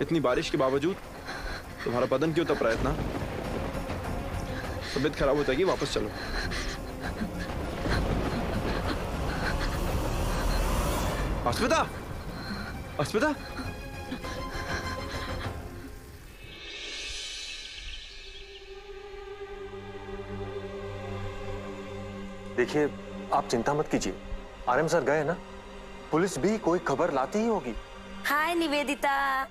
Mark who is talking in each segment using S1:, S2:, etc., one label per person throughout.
S1: इतनी बारिश के बावजूद तुम्हारा बदन क्यों तप रहा है इतना? तबीयत खराब हो जाएगी, वापस चलो। अस्मिता, अस्मिता,
S2: देखिए, आप चिंता मत कीजिए। आरएम सर गए ना, पुलिस भी कोई खबर लाती ही होगी।
S3: हाय निवेदिता।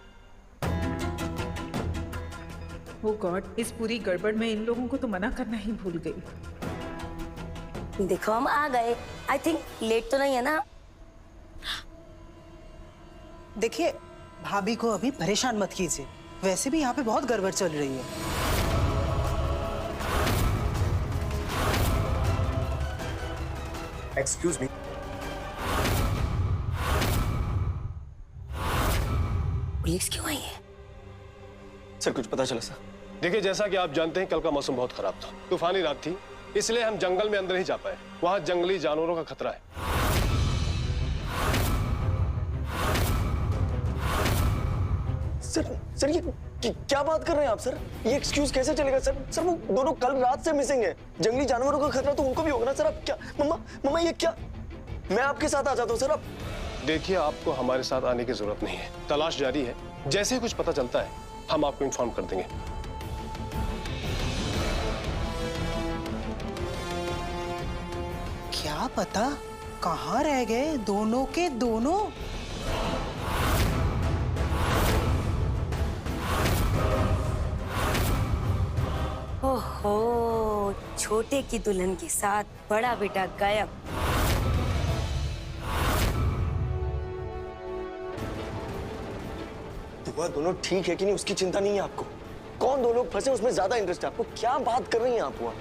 S4: ओ गॉड, इस पूरी गड़बड़ में इन लोगों को तो मना करना ही भूल गई।
S3: देखो हम आ गए। आई थिंक लेट तो नहीं है ना?
S5: देखिए, भाभी को अभी परेशान मत कीजिए। वैसे भी यहाँ पे बहुत गड़बड़ चल रही है।
S2: Excuse me.
S3: पुलिस क्यों आई है?
S1: सर कुछ पता चला सर?
S6: देखिए, जैसा कि आप जानते हैं, कल का मौसम बहुत खराब था, तूफानी रात थी, इसलिए हम जंगल में अंदर ही जा पाए। वहां जंगली जानवरों का खतरा है।
S7: सर ये क्या बात कर रहे हैं आप सर? ये एक्सक्यूज कैसे चलेगा सर? सर वो दोनों कल रात से मिसिंग है। जंगली जानवरों का खतरा तो उनको भी होगा ना सर। आप क्या मम्मा ये क्या? मैं आपके साथ आ जाता हूँ सर। आप
S6: देखिए, आपको हमारे साथ आने की जरूरत नहीं है। तलाश जारी है, जैसे ही कुछ पता चलता है हम आपको इन्फॉर्म कर देंगे।
S5: क्या पता कहाँ रह गए दोनों के दोनों।
S3: ओहो, छोटे की दुल्हन के साथ बड़ा बेटा गायब।
S7: बुआ दोनों ठीक है कि नहीं उसकी चिंता नहीं है आपको। कौन दो लोग फंसे उसमें ज्यादा इंटरेस्ट है आपको। क्या बात कर रही हैं आप बुआ?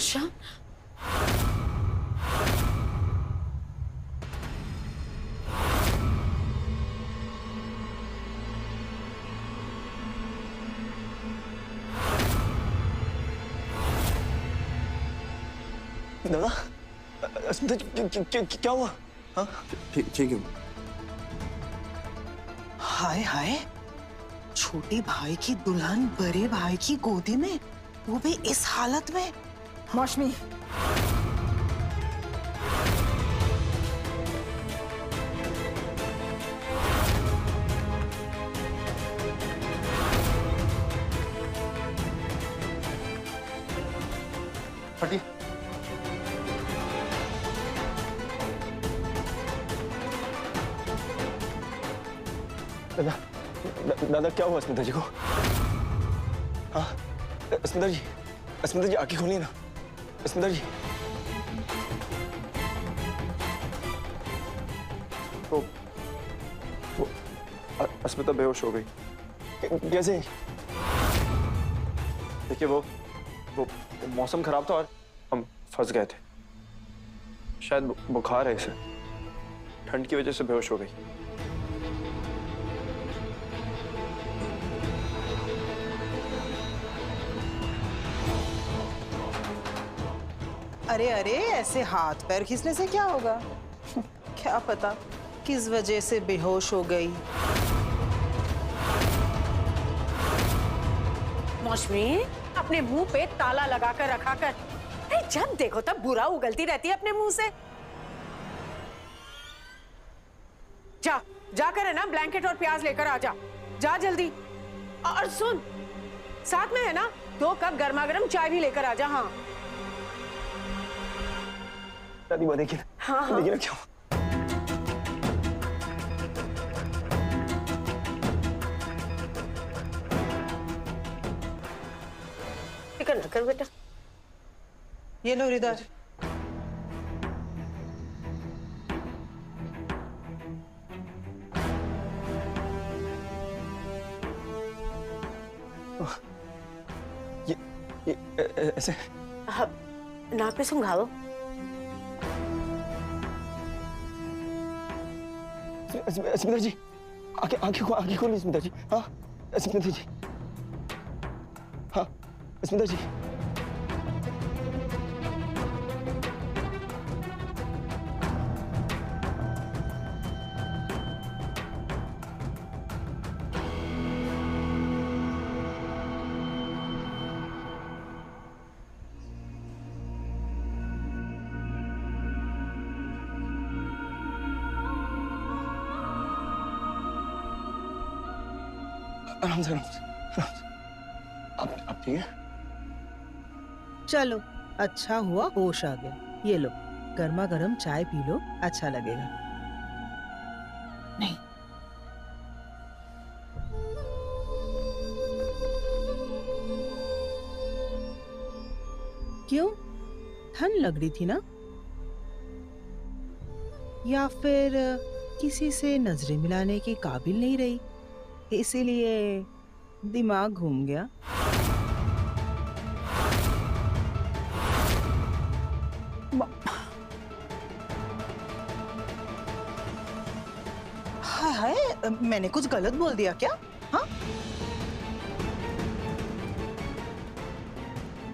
S4: श्याम,
S7: दादा, अस्मिता क्या हुआ? हाँ
S1: ठीक है।
S5: हाय हाय, छोटे भाई की दुल्हन बड़े भाई की गोदी में, वो भी इस हालत में।
S4: मौसमी,
S1: हटिए।
S7: दादा क्या हुआ अस्मिता जी को? हाँ अस्मिता जी आंखें खोलिए ना। अस्मिता जी
S1: वो अस्मिता बेहोश हो गई।
S7: कैसे?
S1: देखिए वो मौसम खराब था और हम फंस गए थे। शायद बुखार है इसे, ठंड की वजह से बेहोश हो गई।
S5: अरे अरे, ऐसे हाथ पैर खींचने से क्या होगा? क्या पता किस वजह से बेहोश हो गई।
S8: मौसमी, अपने मुंह पे ताला लगाकर रखा कर। जब देखो तब बुरा उगलती रहती है अपने मुंह से। जाकर है ना ब्लैंकेट और प्याज लेकर आ जा। जा जल्दी। और सुन, साथ में है ना 2 कप गर्मा गर्म चाय भी लेकर आ जा। हाँ
S7: दादी माँ देखिए।
S8: हाँ।
S7: देखिए ना क्या हुआ।
S8: फिक्र कर बेटा।
S5: ये लो रिदार।
S7: ये ऐसे
S8: नाक पे सुंघा दो।
S7: स्मिता जी, आंखें खोलिए स्मिता जी। हाँ स्मिता जी, हाँ स्मिता जी। आराम से, आराम से, आराम से। आप ठीक है?
S5: चलो, अच्छा हुआ होश आ गया। ये लो, गर्मा गर्म चाय पी लो, अच्छा लगेगा। नहीं, क्यों? ठंड लग रही थी ना? या फिर किसी से नजरें मिलाने की काबिल नहीं रही, इसीलिए दिमाग घूम गया? हाय हाय, मैंने कुछ गलत बोल दिया क्या? हाँ,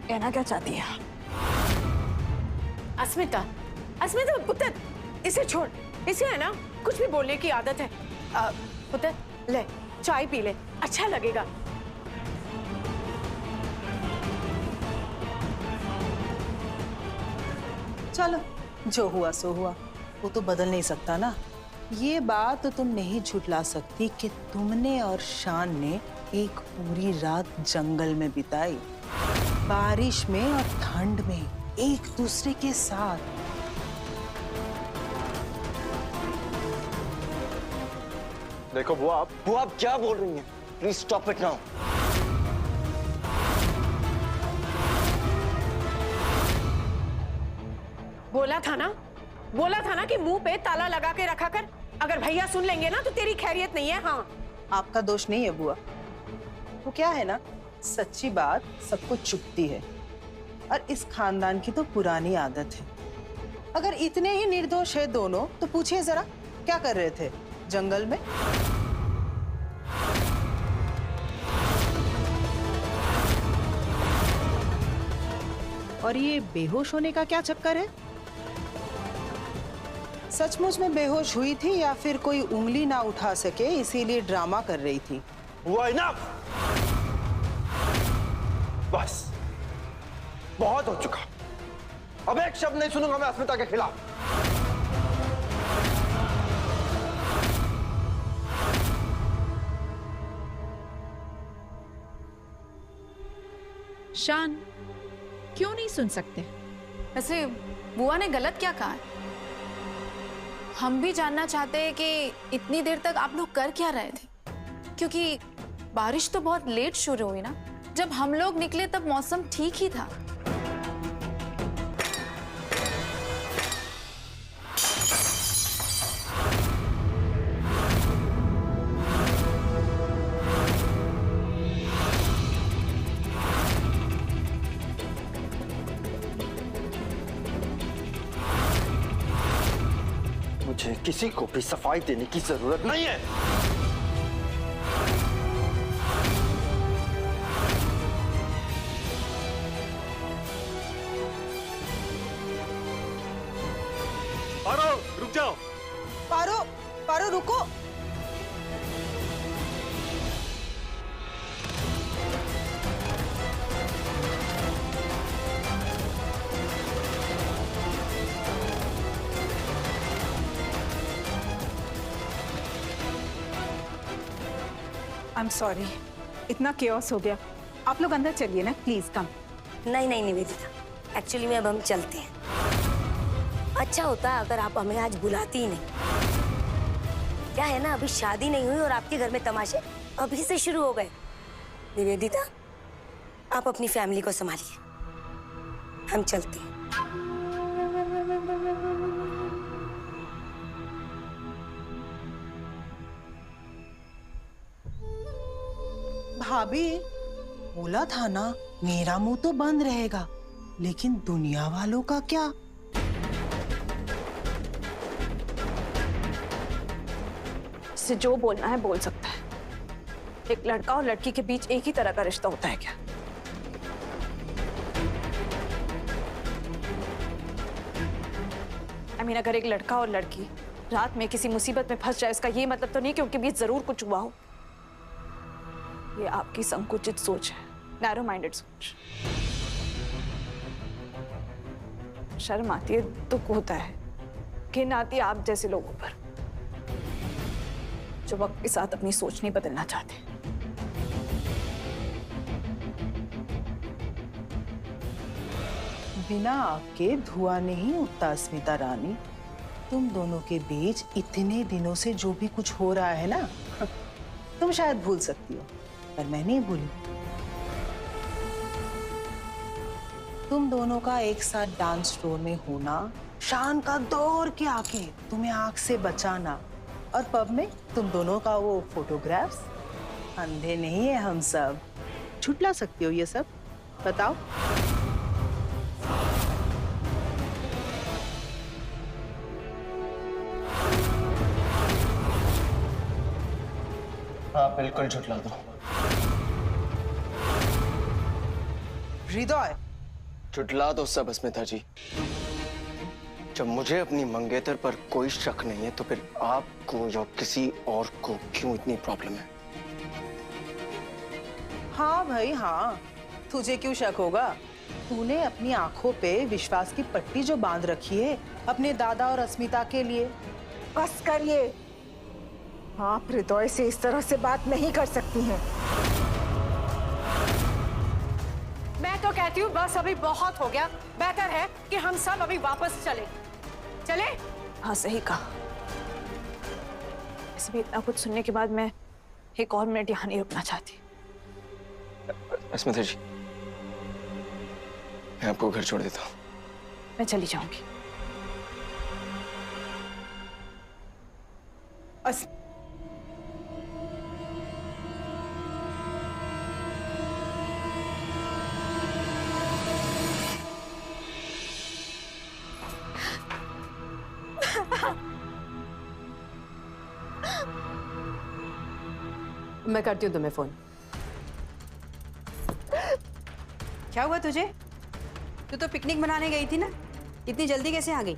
S9: कहना क्या चाहती है?
S8: अस्मिता, अस्मिता पुत्र, इसे छोड़। इसे है ना कुछ भी बोलने की आदत है। पुत्र ले, चाय पी ले, अच्छा लगेगा।
S5: चलो, जो हुआ सो हुआ, वो तो बदल नहीं सकता ना। ये बात तो तुम नहीं झुठला सकती कि तुमने और शान ने एक पूरी रात जंगल में बिताई, बारिश में और ठंड में, एक दूसरे के साथ।
S1: देखो वो आप
S7: क्या बोल रही हैं? Please stop it now.
S8: बोला था ना कि मुंह पे ताला लगा के रखा कर। अगर भैया सुन लेंगे ना तो तेरी खैरियत नहीं है। हाँ,
S5: आपका दोष नहीं है बुआ। वो क्या है ना, सच्ची बात सबको चुभती है, और इस खानदान की तो पुरानी आदत है। अगर इतने ही निर्दोष है दोनों, तो पूछिए जरा, क्या कर रहे थे जंगल में? और ये बेहोश होने का क्या चक्कर है? सचमुच में बेहोश हुई थी या फिर कोई उंगली ना उठा सके इसीलिए ड्रामा कर रही थी?
S1: हुआ इनफ, बस बहुत हो चुका। अब एक शब्द नहीं सुनूंगा मैं अस्मिता के खिलाफ।
S4: शान, क्यों नहीं सुन सकते?
S9: वैसे बुआ ने गलत क्या कहा है? हम भी जानना चाहते हैं कि इतनी देर तक आप लोग कर क्या रहे थे, क्योंकि बारिश तो बहुत लेट शुरू हुई ना। जब हम लोग निकले तब मौसम ठीक ही था।
S1: मुझे किसी को भी सफाई देने की जरूरत नहीं है।
S2: पारो, रुक जाओ।
S5: पारो, पारो रुको।
S4: आई एम सॉरी, इतना केओस हो गया। आप लोग अंदर चलिए ना, प्लीज कम।
S3: नहीं नहीं निवेदिता, एक्चुअली में अब हम चलते हैं। अच्छा होता अगर आप हमें आज बुलाती ही नहीं। क्या है ना, अभी शादी नहीं हुई और आपके घर में तमाशे अभी से शुरू हो गए। निवेदिता, आप अपनी फैमिली को संभालिए, हम चलते हैं।
S5: भाभी, बोला था ना मेरा मुंह तो बंद रहेगा, लेकिन दुनिया वालों का क्या?
S8: से जो बोलना है बोल सकता है। एक लड़का और लड़की के बीच एक ही तरह का रिश्ता होता है क्या? अगर एक लड़का और लड़की रात में किसी मुसीबत में फंस जाए, इसका ये मतलब तो नहीं कि उनके बीच जरूर कुछ हुआ हो। ये आपकी संकुचित सोच है, नैरो माइंडेड सोच। शर्म आती है, दुख होता है, घिन आती है आप जैसे लोगों पर जो वक्त के साथ अपनी सोच नहीं बदलना चाहते।
S5: बिना आग के धुआं नहीं उठता स्मिता रानी। तुम दोनों के बीच इतने दिनों से जो भी कुछ हो रहा है ना, तुम शायद भूल सकती हो, पर मैं नहीं भूली। तुम दोनों का एक साथ डांस फ्लोर में होना, शान का दौड़ के आके तुम्हें आग से बचाना, और पब में तुम दोनों का वो फोटोग्राफ्स। अंधे नहीं है हम सब। झुठला सकती हो ये सब? बताओ।
S7: हाँ बिल्कुल झुठला दो।
S5: हृदय,
S7: झुठला दो सब अस्मिता जी। जब मुझे अपनी मंगेतर पर कोई शक नहीं है तो फिर आपको या किसी और को क्यों इतनी प्रॉब्लम है?
S5: हाँ भाई हाँ, तुझे क्यों शक होगा? तूने अपनी आंखों पे विश्वास की पट्टी जो बांध रखी है अपने दादा और अस्मिता के लिए।
S4: बस करिए, आप हृदय से इस तरह से बात नहीं कर सकती हैं।
S8: मैं तो कहती हूँ बस अभी बहुत हो गया। बेहतर है कि हम सब अभी वापस चले। चले? हाँ सही कहा। वैसे भी इतना कुछ सुनने के बाद मैं एक और मिनट यहाँ नहीं रुकना चाहती।
S7: अस्मिता जी, मैं आपको घर छोड़ देता हूँ।
S8: मैं चली जाऊंगी।
S10: मैं करती हूँ तुम्हें फोन। क्या हुआ तुझे? तू तो पिकनिक मनाने गई थी ना, इतनी जल्दी कैसे आ गई?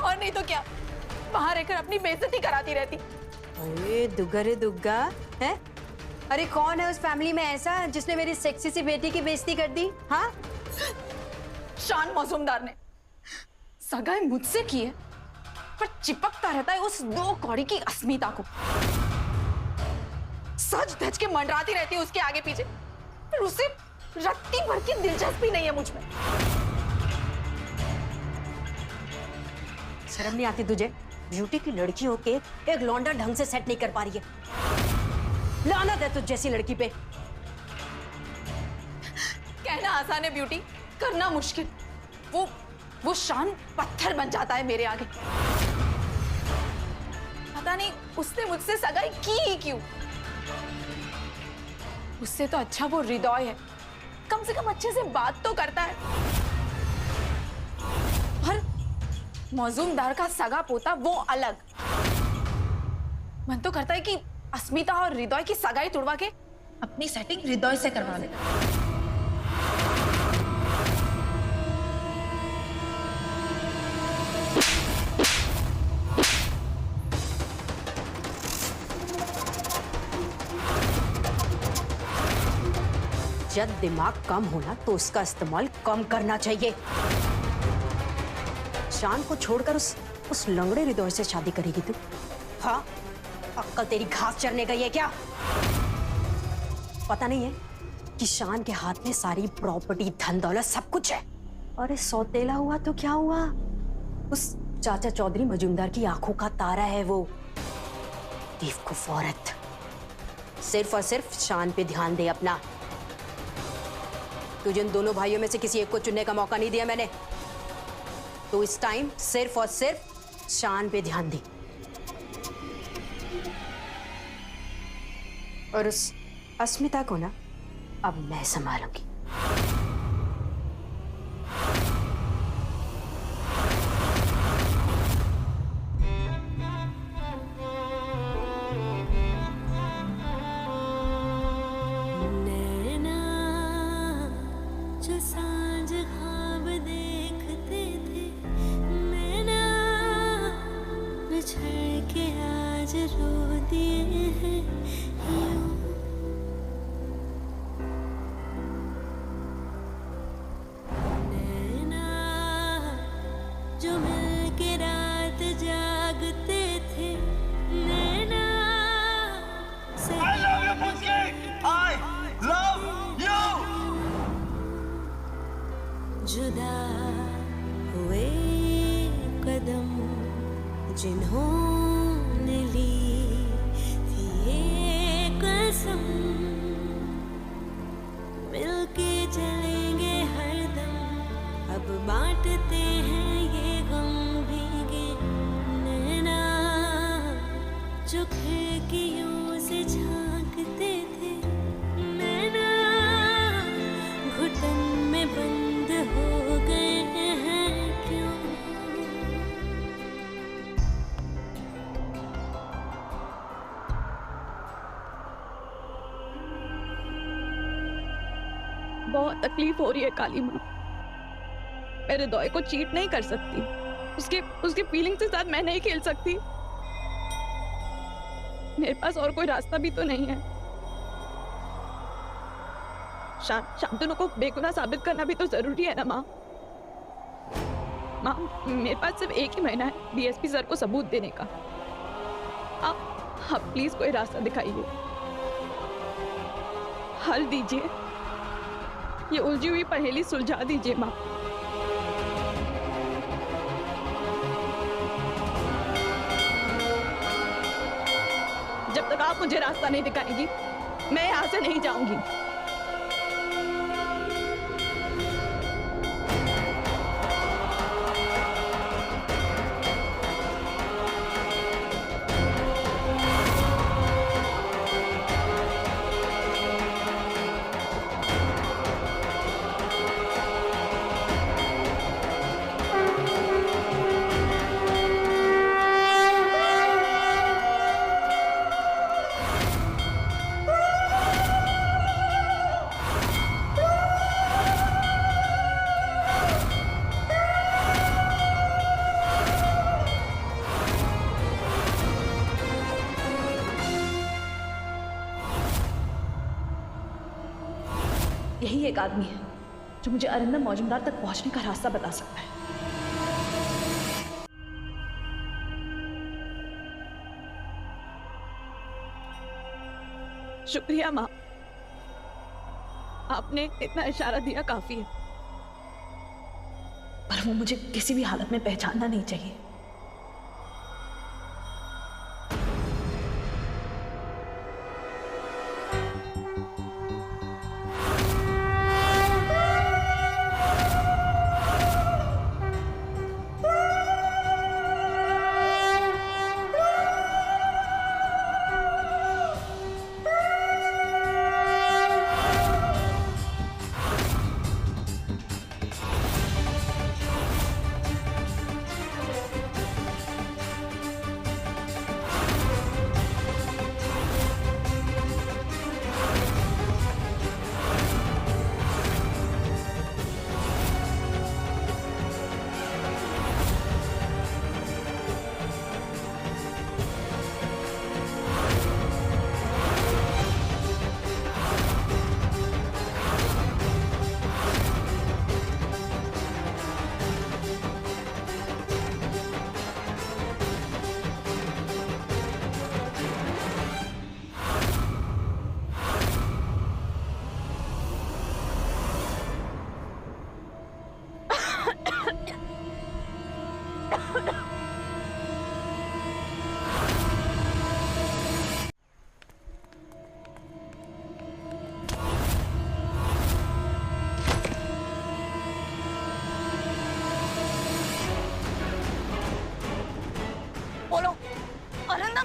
S8: और नहीं तो क्या, वहां रहकर अपनी बेइज्जती कराती रहती।
S10: अरे दुग्गा रे दुग्गा है। अरे कौन है उस फैमिली में ऐसा जिसने मेरी सेक्सी सी बेटी की बेइज्जती कर दी? हाँ,
S8: शान मौजूमदार ने सगाई मुझसे की है, पर चिपकता रहता है उस दो कौड़ी की अस्मिता को। सच धज के मंडराती रहती है उसके आगे पीछे, पर उसे रत्ती भर की दिलचस्पी नहीं है मुझ में।
S10: शर्म नहीं आती तुझे? ब्यूटी की लड़की होके एक लौंडा ढंग से सेट नहीं कर पा रही है। लानत है तुझ जैसी लड़की पे।
S8: कहना आसान है ब्यूटी, करना मुश्किल। वो शान पत्थर बन जाता है मेरे आगे। पता नहीं उसने मुझसे सगाई की ही क्यों। उससे तो अच्छा वो हृदय है, कम से कम अच्छे से बात तो करता है। और मौजूमदार का सगा पोता वो अलग। मन तो करता है कि अस्मिता और हृदय की सगाई तुड़वा के अपनी सेटिंग हृदय से करवा ले।
S10: जब दिमाग कम होना तो उसका इस्तेमाल कम करना चाहिए। शान को छोड़कर उस लंगड़े हृदय से शादी करेगी तू? हाँ, अक्कल तेरी घास चरने गई है क्या? पता नहीं है कि शान के हाथ में सारी प्रॉपर्टी, धन दौलत सब कुछ है। अरे सौतेला हुआ तो क्या हुआ? उस चाचा चौधरी मजूमदार की आंखों का तारा है वो। बेवकूफ औरत, सिर्फ और सिर्फ शान पे ध्यान दे अपना। तुझे इन दोनों भाइयों में से किसी एक को चुनने का मौका नहीं दिया मैंने, तो इस टाइम सिर्फ और सिर्फ शान पे ध्यान दे। और उस अस्मिता को ना अब मैं संभालूंगी।
S11: जो सांझ ख्वाब देखते थे नैना बिछड़ के आज रो दिए हैं यूं। नैना जो मिलके रात जागते थे नैना से I love you मुझे I love you। जुदा हुए कदम जिन्होंने ली थी ये कसम मिलके चलेंगे हरदम अब बांटते हैं ये गम भीगे नैना जो खिड़कियों से झांकते थे नैना घुटन में बंद हो गए हैं क्यों।
S12: बहुत तकलीफ हो रही है काली माँ। मैं हृदय को चीट नहीं कर सकती, उसके फीलिंग के साथ मैं नहीं खेल सकती। मेरे पास और कोई रास्ता भी तो नहीं है। शांतनु को बेगुनाह साबित करना भी तो जरूरी है ना माँ। माँ मेरे पास सिर्फ एक ही महीना है डीएसपी सर को सबूत देने का। आप प्लीज कोई रास्ता दिखाइए, हल दीजिए, ये उलझी हुई पहेली सुलझा दीजिए माँ। जब तक आप मुझे रास्ता नहीं दिखाएंगी मैं यहाँ से नहीं जाऊंगी। यही एक आदमी है जो मुझे अरिंदम मौजूमदार तक पहुंचने का रास्ता बता सकता है। शुक्रिया माँ, आपने इतना इशारा दिया काफी है, पर वो मुझे किसी भी हालत में पहचानना नहीं चाहिए।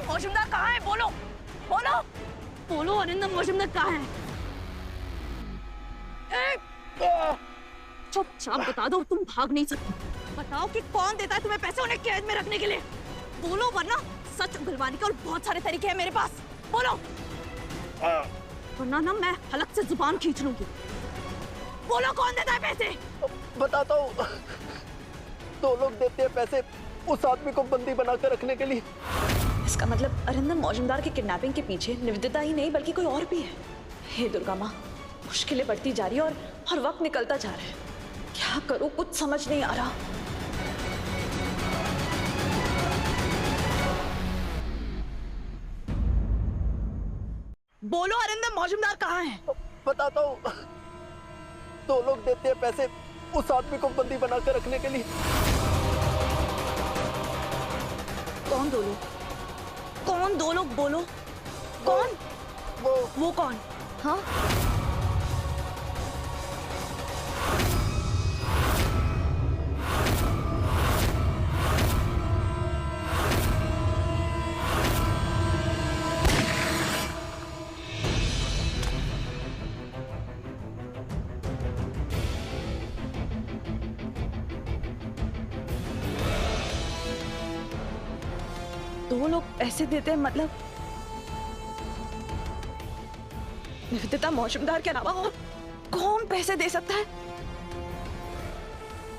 S12: मौजूमदार कहाँ है? बोलो बोलो बोलो, अरिंदम मौजूमदार कहाँ है? चुपचाप बता दो, तुम भाग नहीं सकती। बताओ कि कौन देता है तुम्हें पैसे उन्हें कैद में रखने के लिए? बोलो, वरना सच उगलवाने के और बहुत सारे तरीके हैं मेरे पास। बोलो, वरना ना मैं हलक से जुबान खींच लूंगी। बोलो कौन देता है पैसे?
S7: बताता हूँ, 2 लोग देते हैं पैसे उस आदमी को बंदी बनाकर रखने के लिए।
S12: इसका मतलब अरिंदम मौजूमदार की किडनैपिंग के पीछे निवेदिता ही नहीं बल्कि कोई और भी है। हे दुर्गा माँ, मुश्किलें बढ़ती जा रही है और वक्त निकलता जा रहा है। क्या करूँ, कुछ समझ नहीं आ रहा। बोलो अरिंदम मौजूमदार कहाँ है?
S7: बताता हूँ, 2 लोग देते हैं पैसे उस आदमी को बंदी बनाकर रखने के लिए।
S12: कौन 2 लोग? कौन 2 लोग? बोलो कौन? वो कौन? हाँ, दो लोग पैसे देते हैं मतलब निवेदिता मौजूमदार के अलावा और कौन पैसे दे सकता है?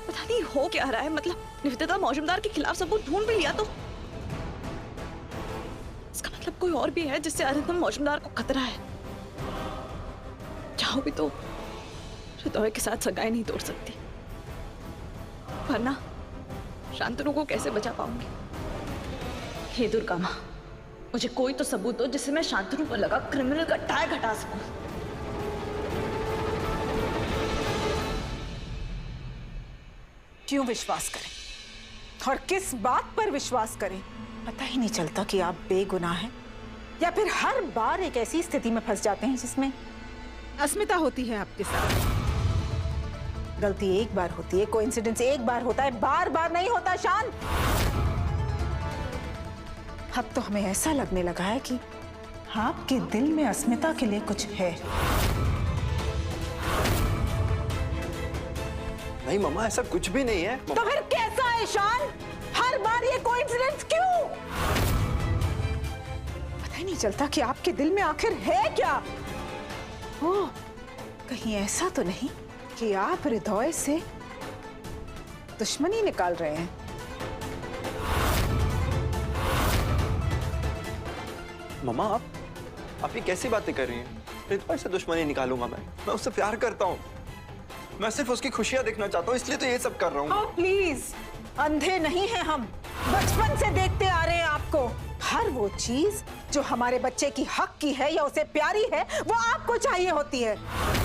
S12: पता नहीं हो क्या रहा है। मतलब निवेदिता मौजूमदार के खिलाफ सबूत ढूंढ भी लिया तो इसका मतलब कोई और भी है जिससे अरिंदम मौजूमदार को खतरा है। चाहो भी तो हृदय के साथ सगाई नहीं तोड़ सकती, वरना शांतनु को कैसे बचा पाऊंगी? हे दुर्गा माँ, मुझे कोई तो सबूत दो जिससे मैं शांतनु पर लगा क्रिमिनल का टैग हटा सकूं।
S4: क्यों विश्वास करें और किस बात पर विश्वास करें? पता ही नहीं चलता कि आप बेगुनाह हैं या फिर हर बार एक ऐसी स्थिति में फंस जाते हैं जिसमें अस्मिता होती है आपके साथ। गलती एक बार होती है, कोइंसिडेंस एक बार होता है, बार बार नहीं होता शान। अब तो हमें ऐसा लगने लगा है कि आपके दिल में अस्मिता के लिए कुछ है।
S1: नहीं मम्मा, ऐसा कुछ भी नहीं है।
S4: तो फिर कैसा है शान? हर बार ये कोइंसिडेंस क्यों? पता ही नहीं चलता कि आपके दिल में आखिर है क्या? ओह, कहीं ऐसा तो नहीं कि आप हृदय से दुश्मनी निकाल रहे हैं?
S1: मम्मा, आप ये कैसी बातें कर रही हैं? हृदय से दुश्मनी निकालूंगा मैं उससे प्यार करता हूँ। मैं सिर्फ उसकी खुशियां देखना चाहता हूँ, इसलिए तो ये सब कर रहा हूँ।
S4: प्लीज, अंधे नहीं हैं हम, बचपन से देखते आ रहे हैं आपको। हर वो चीज जो हमारे बच्चे की हक की है या उसे प्यारी है, वो आपको चाहिए होती है।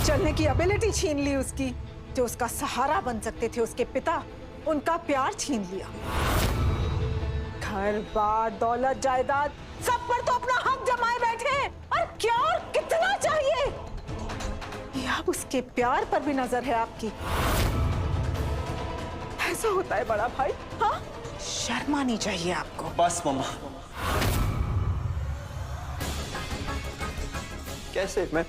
S4: चलने की एबिलिटी छीन ली उसकी, जो उसका सहारा बन सकते थे उसके पिता, उनका प्यार छीन लिया। घर बार दौलत जायदाद सब पर तो अपना हक जमाए बैठे, और क्या और कितना चाहिए? ये अब उसके प्यार पर भी नजर है आपकी। ऐसा होता है बड़ा भाई? हाँ, शर्म आनी चाहिए आपको।
S1: बस मम्मा, कैसे मैं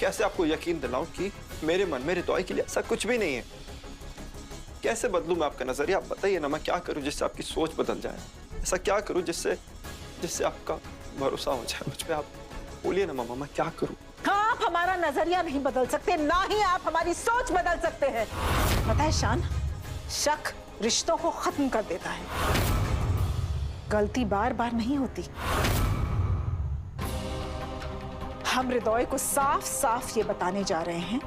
S1: कैसे आपको यकीन दिलाऊं कि मेरे मन में हृदय के लिए ऐसा कुछ भी नहीं है? कैसे बदलूं मैं आपका नजरिया? आप बताइए ना, मैं क्या करूं जिससे आपकी सोच बदल जाए? ऐसा क्या करूं जिससे आपका भरोसा हो जाए मुझ पे? आप बोलिए ना मम्मा, मैं क्या करूं?
S4: हाँ, आप हमारा नजरिया नहीं बदल सकते, ना ही आप हमारी सोच बदल सकते हैं। पता है शान, शक रिश्तों को खत्म कर देता है। गलती बार बार नहीं होती। हम हृदय को साफ साफ ये बताने जा रहे हैं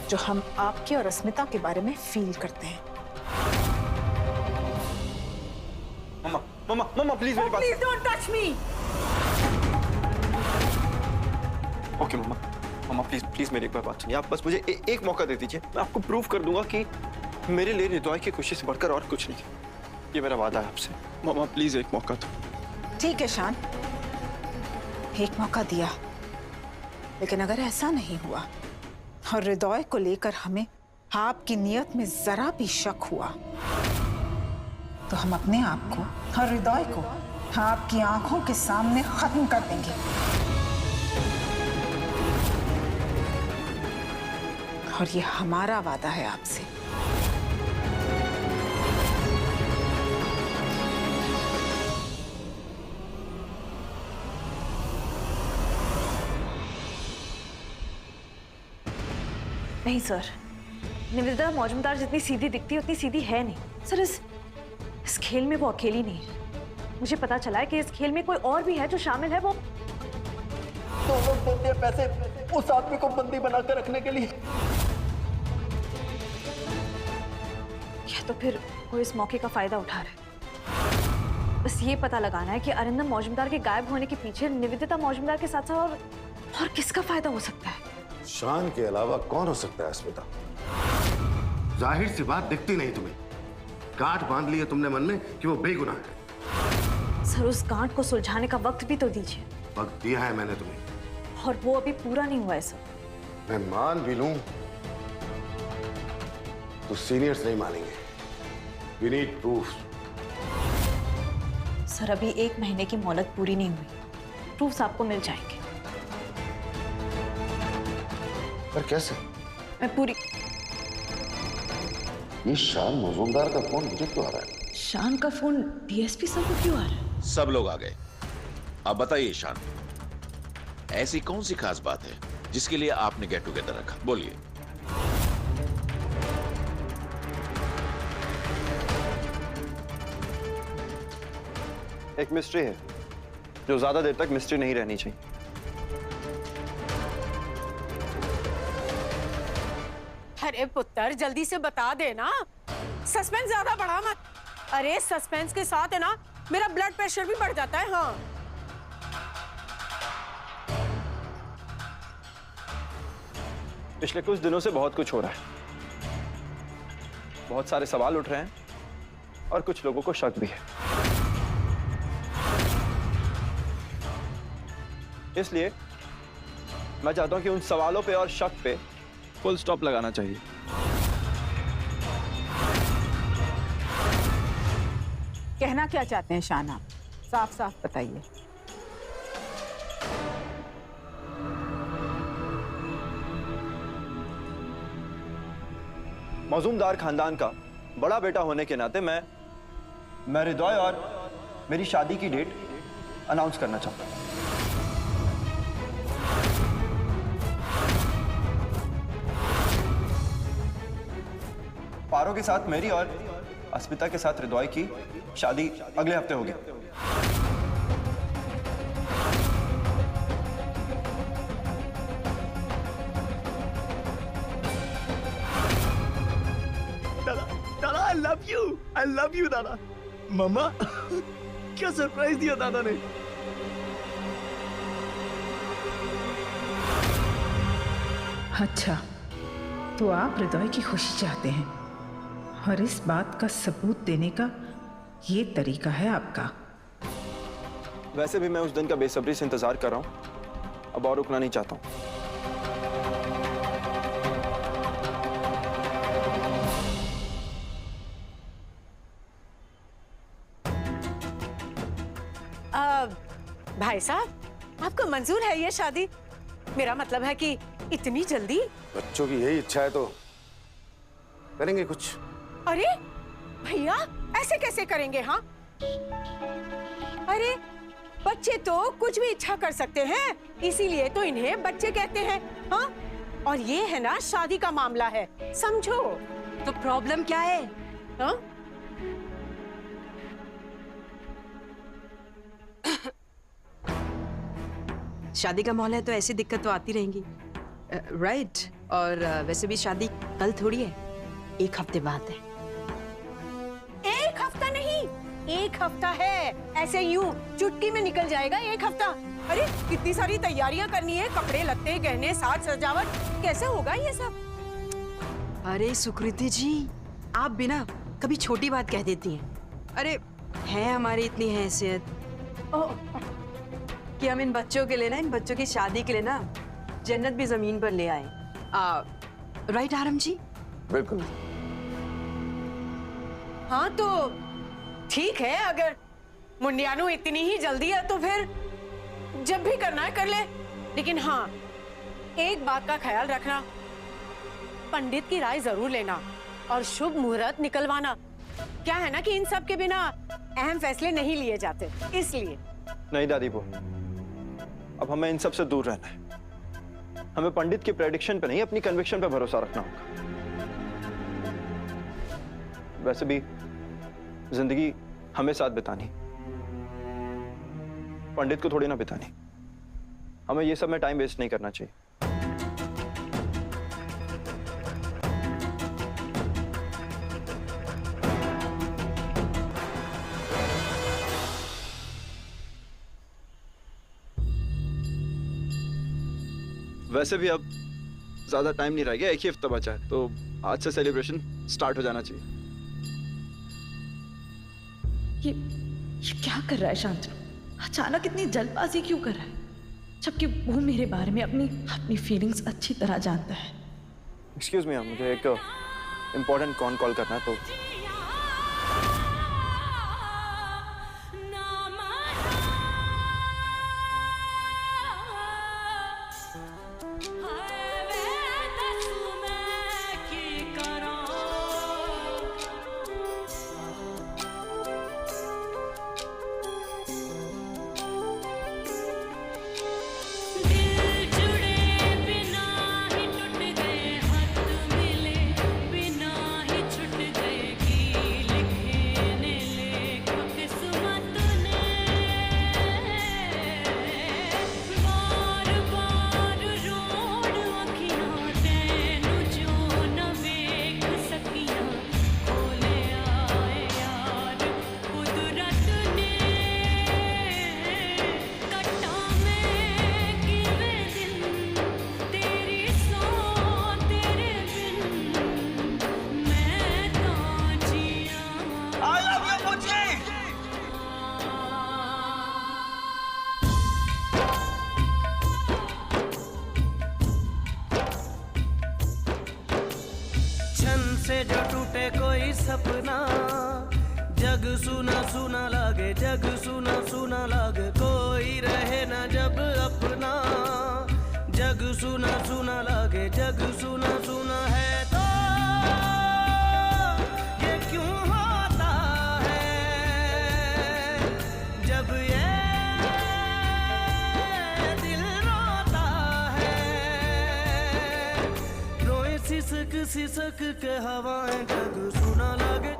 S4: जो हम आपके और अस्मिता के बारे में फील करते हैं।
S1: मम्मा मम्मा मम्मा, प्लीज मेरी बात।
S4: Please don't touch me.
S1: Okay mama, mama please please मेरी एक बार बात सुनिए। आप बस मुझे एक मौका दे दीजिए, मैं आपको प्रूव कर दूंगा कि मेरे लिए हृदय की खुशी से बढ़कर और कुछ नहीं है। ये मेरा वादा है आपसे। मम्मा प्लीज एक मौका दो।
S4: ठीक है शान, एक मौका दिया, लेकिन अगर ऐसा नहीं हुआ और हृदय को लेकर हमें आपकी नियत में जरा भी शक हुआ, तो हम अपने आप को और हृदय को आपकी आंखों के सामने खत्म कर देंगे। और ये हमारा वादा है आपसे।
S12: नहीं सर, निवेदिता मौजूमदार जितनी सीधी दिखती है उतनी सीधी है नहीं सर। इस खेल में वो अकेली नहीं है। मुझे पता चला है कि इस खेल में कोई और भी है जो शामिल है। वो
S7: तो लोग देते हैं पैसे उस आदमी को बंदी बनाकर रखने के लिए।
S12: या तो फिर कोई इस मौके का फायदा उठा रहा है। बस ये पता लगाना है कि अरिंदम मौजूमदार के गायब होने के पीछे निवेदिता मौजूमदार के साथ साथ और किसका फायदा हो सकता है।
S13: शान के अलावा कौन हो सकता है अस्मिता? जाहिर सी बात दिखती नहीं तुम्हें। गांठ बांध लिया तुमने मन में कि वो बेगुनाह है।
S12: सर उस गांठ को सुलझाने का वक्त भी तो दीजिए।
S13: वक्त दिया है मैंने तुम्हें,
S12: और वो अभी पूरा नहीं हुआ है सर।
S13: मैं मान भी लूं तो सीनियर्स नहीं मानेंगे। We need proof.
S12: सर अभी 1 महीने की मोहलत पूरी नहीं हुई, प्रूफ्स आपको मिल जाएंगे।
S13: पर कैसे?
S12: मैं पूरी।
S13: ये शान मजूमदार का फोन मुझे क्यों आ रहा है?
S12: शान का फोन डीएसपी साहब को क्यों आ रहा है?
S14: सब लोग आ गए। अब बताइए शान, ऐसी कौन सी खास बात है जिसके लिए आपने गेट टुगेदर रखा? बोलिए।
S1: एक मिस्ट्री है जो ज्यादा देर तक मिस्ट्री नहीं रहनी चाहिए।
S15: अरे पुत्र जल्दी से बता दे ना, सस्पेंस ज्यादा बढ़ा मत। अरे सस्पेंस के साथ है ना मेरा ब्लड प्रेशर भी बढ़ जाता है। हाँ
S1: पिछले कुछ दिनों से बहुत कुछ हो रहा है। बहुत सारे सवाल उठ रहे हैं और कुछ लोगों को शक भी है। इसलिए मैं चाहता हूं कि उन सवालों पे और शक पे फुल स्टॉप लगाना चाहिए।
S4: कहना क्या चाहते हैं शान, आप साफ साफ बताइए।
S1: मजूमदार खानदान का बड़ा बेटा होने के नाते मैं हृदय और मेरी शादी की डेट अनाउंस करना चाहता हूं। पारो के साथ मेरी और अस्मिता के साथ हृदय की शादी अगले हफ्ते होगी।
S7: दादा आई लव यू दादा। मम्मा क्या सरप्राइज दिया दादा ने।
S4: अच्छा, तो आप हृदय की खुशी चाहते हैं और इस बात का सबूत देने का ये तरीका है आपका।
S1: वैसे भी मैं उस दिन का बेसब्री से इंतजार कर रहा हूं, अब और रुकना नहीं चाहता हूं।
S15: भाई साहब आपको मंजूर है ये शादी? मेरा मतलब है कि इतनी जल्दी?
S13: बच्चों की यही इच्छा है तो करेंगे कुछ।
S15: अरे भैया ऐसे कैसे करेंगे? हाँ अरे बच्चे तो कुछ भी इच्छा कर सकते हैं, इसीलिए तो इन्हें बच्चे कहते हैं। हाँ और ये है ना शादी का मामला है, समझो।
S10: तो प्रॉब्लम क्या है?
S15: हाँ
S10: शादी का माहौल है तो ऐसी दिक्कत तो आती रहेंगी। राइट। और वैसे भी शादी कल थोड़ी है, 1 हफ्ते बाद है।
S15: 1 हफ्ता नहीं, 1 हफ्ता है। ऐसे यूं चुटकी में निकल जाएगा 1 हफ्ता। अरे कितनी सारी तैयारियां करनी है, कपड़े लत्ते गहने साज सजावट, कैसे होगा ये सब?
S10: अरे सुकृति जी आप बिना कभी छोटी बात कह देती हैं। अरे है हमारी इतनी हैसियत कि हम इन बच्चों के लिए ना, इन बच्चों की शादी के लिए ना जन्नत भी जमीन पर ले आए। राइट आरम जी?
S13: बिल्कुल।
S15: हाँ तो ठीक है, अगर मुंडियानू इतनी ही जल्दी है तो फिर जब भी करना है कर ले। लेकिन हाँ एक बात का ख्याल रखना, पंडित की राय जरूर लेना और शुभ मुहूर्त निकलवाना। क्या है ना कि इन सब के बिना अहम फैसले नहीं लिए जाते, इसलिए।
S1: नहीं दादी वो, अब हमें इन सब से दूर रहना है। हमें पंडित की प्रेडिक्शन पे नहीं, अपनी कन्विक्शन पे भरोसा रखना होगा। वैसे भी जिंदगी हमें साथ बितानी, पंडित को थोड़ी ना बितानी। हमें ये सब में टाइम वेस्ट नहीं करना चाहिए। वैसे भी अब ज्यादा टाइम नहीं रह गया, एक ही हफ्ता बचा है, तो आज से सेलिब्रेशन स्टार्ट हो जाना चाहिए।
S12: ये क्या कर रहा है शांतनु? अचानक इतनी जल्दबाजी क्यों कर रहा है, जबकि वो मेरे बारे में अपनी फीलिंग्स अच्छी तरह जानता है।
S1: एक्सक्यूज मी, मुझे एक इम्पोर्टेंट कॉल करना है, तो
S16: जो टूटे कोई सपना, जग सुना सुना लागे, जग सुना सुना लागे, कोई रहे ना जब अपना, जग सुना सुना लागे, जग सुना सुना है तो ये क्यों होता है जब ये दिल रोता है, रोए सिसक सिसक के हवाएं, जग सुना लागे।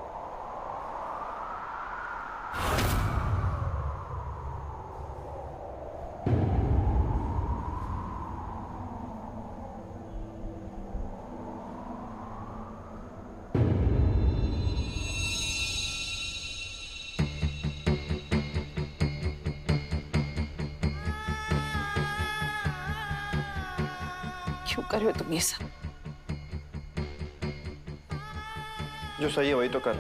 S12: क्यों कर रहे हो तुम ये सब?
S1: जो सही है वही तो कर।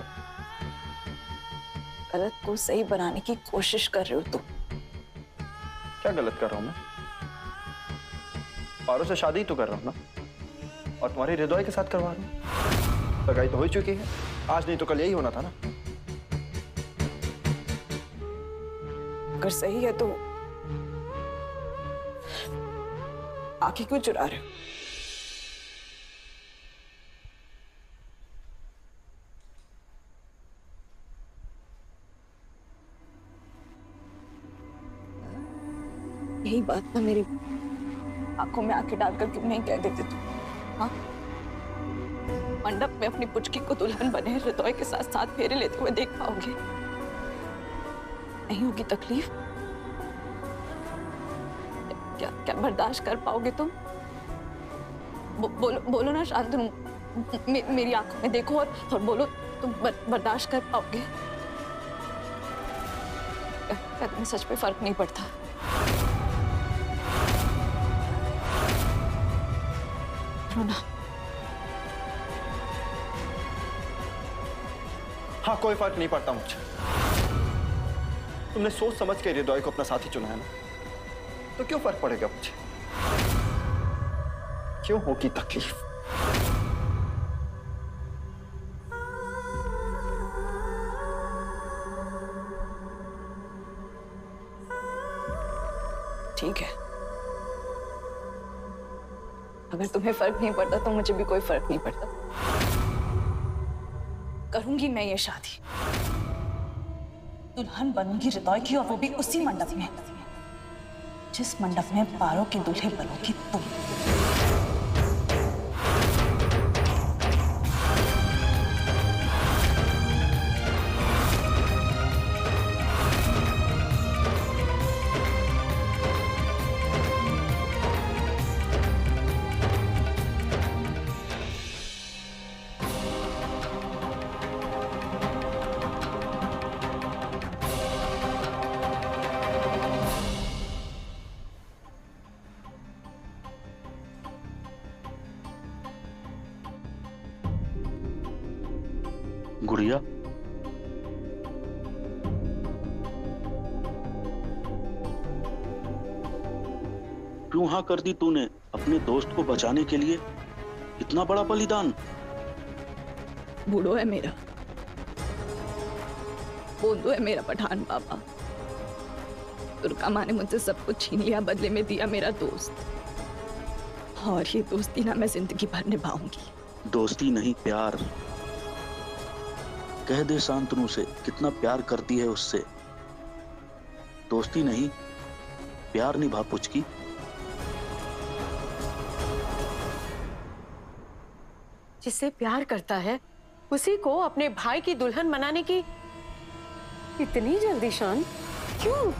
S12: गलत को सही बनाने की कोशिश कर रहे हो तुम।
S1: क्या गलत कर रहा हूं मैं? पारो से शादी तो कर रहा हूं ना, और तुम्हारे हृदय के साथ करवा रहा हूं। सगाई तो हो चुकी है, आज नहीं तो कल यही होना था ना।
S12: अगर सही है तो आंखें क्यों चुरा रहे हो? यही बात ना मेरी आंखों में आंखें डालकर क्यों नहीं कह देते तुम? हाँ, मंडप में अपनी पुचकी को दुल्हन बने हृदय के साथ साथ फेरे लेते हुए देख पाओगे? नहीं होगी तकलीफ? क्या बर्दाश्त कर पाओगे तुम? बोलो ना शांतनु, मेरी आंखों में देखो और बोलो, तुम बर्दाश्त कर पाओगे? क्या तुम्हें सच में फर्क नहीं पड़ता? रोना।
S1: हाँ, कोई फर्क नहीं पड़ता मुझे। तुमने सोच समझ के हृदय को अपना साथी चुना है ना, तो क्यों फर्क पड़ेगा मुझे? क्यों होगी तकलीफ?
S12: ठीक है, अगर तुम्हें फर्क नहीं पड़ता तो मुझे भी कोई फर्क नहीं पड़ता। करूंगी मैं ये शादी, दुल्हन बनूंगी हृदय की, और वो भी उसी मंडप में जिस मंडप में पारो की दूल्हे बनोगी तुम।
S17: गुड़िया, क्यों हाँ कर दी तूने अपने दोस्त को बचाने के लिए? इतना बड़ा बलिदान?
S12: बूढ़ो है मेरा, बोंदो है मेरा पठान बाबा। दुर्गा माँ ने मुझसे सब कुछ छीन लिया, बदले में दिया मेरा दोस्त। और ये दोस्ती ना मैं जिंदगी भर निभाऊंगी।
S17: दोस्ती नहीं, प्यार। कह दे शांतनु से कितना प्यार करती है उससे। दोस्ती नहीं, प्यार निभा पुचकी।
S15: जिससे प्यार करता है उसी को अपने भाई की दुल्हन बनाने की इतनी जल्दी शान? क्यों?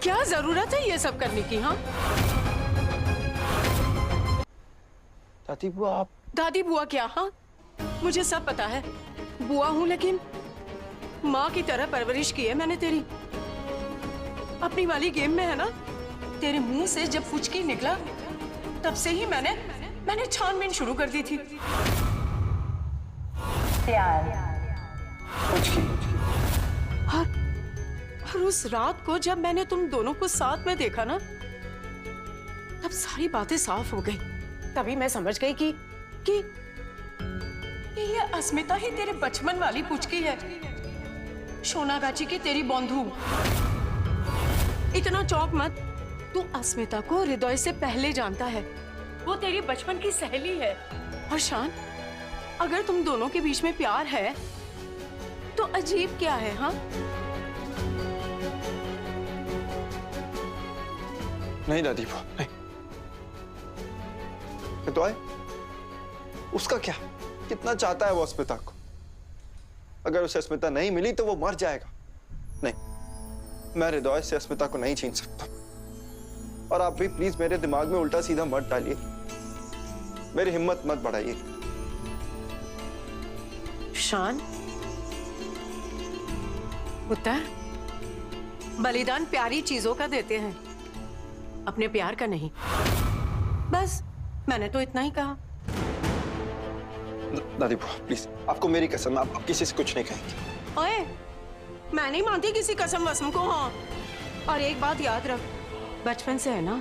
S15: क्या जरूरत है ये सब करने की? हाँ
S1: दादी बुआ, आप
S15: दादी बुआ क्या? हाँ मुझे सब पता है, बुआ हूं, लेकिन माँ की तरह परवरिश की है मैंने तेरी। अपनी वाली गेम में है ना, तेरे मुंह से जब फुचकी निकला तब से ही मैंने छानबीन शुरू कर दी थी। और उस रात को जब मैंने तुम दोनों को साथ में देखा ना, तब सारी बातें साफ हो गई। तभी मैं समझ गई कि ये अस्मिता ही तेरे बचपन वाली पुचकी है, सोनागाची की तेरी बंधु। इतना चौंक मत, तू अस्मिता को हृदय से पहले जानता है, वो तेरी बचपन की सहेली है। और शान, अगर तुम दोनों के बीच में प्यार है तो अजीब क्या है? हाँ
S1: नहीं दादी बुआ, नहीं। तो आए, उसका क्या? कितना चाहता है वो अस्मिता को? अगर उसे अस्मिता नहीं मिली तो वो मर जाएगा। नहीं, मैं हृदय से अस्मिता को नहीं छीन सकता। और आप भी प्लीज मेरे दिमाग में उल्टा सीधा मत डालिए, मेरी हिम्मत मत बढ़ाइए।
S15: शान, पुत्र, बलिदान प्यारी चीजों का देते हैं, अपने प्यार का नहीं। बस मैंने तो इतना ही कहा।
S1: दादी बुआ प्लीज, आपको मेरी कसम, आप किसी से कुछ नहीं कहेंगे।
S15: ओए, मैं नहीं मानती किसी कसम वसम को। हाँ, और एक बात याद रख, बचपन से है ना,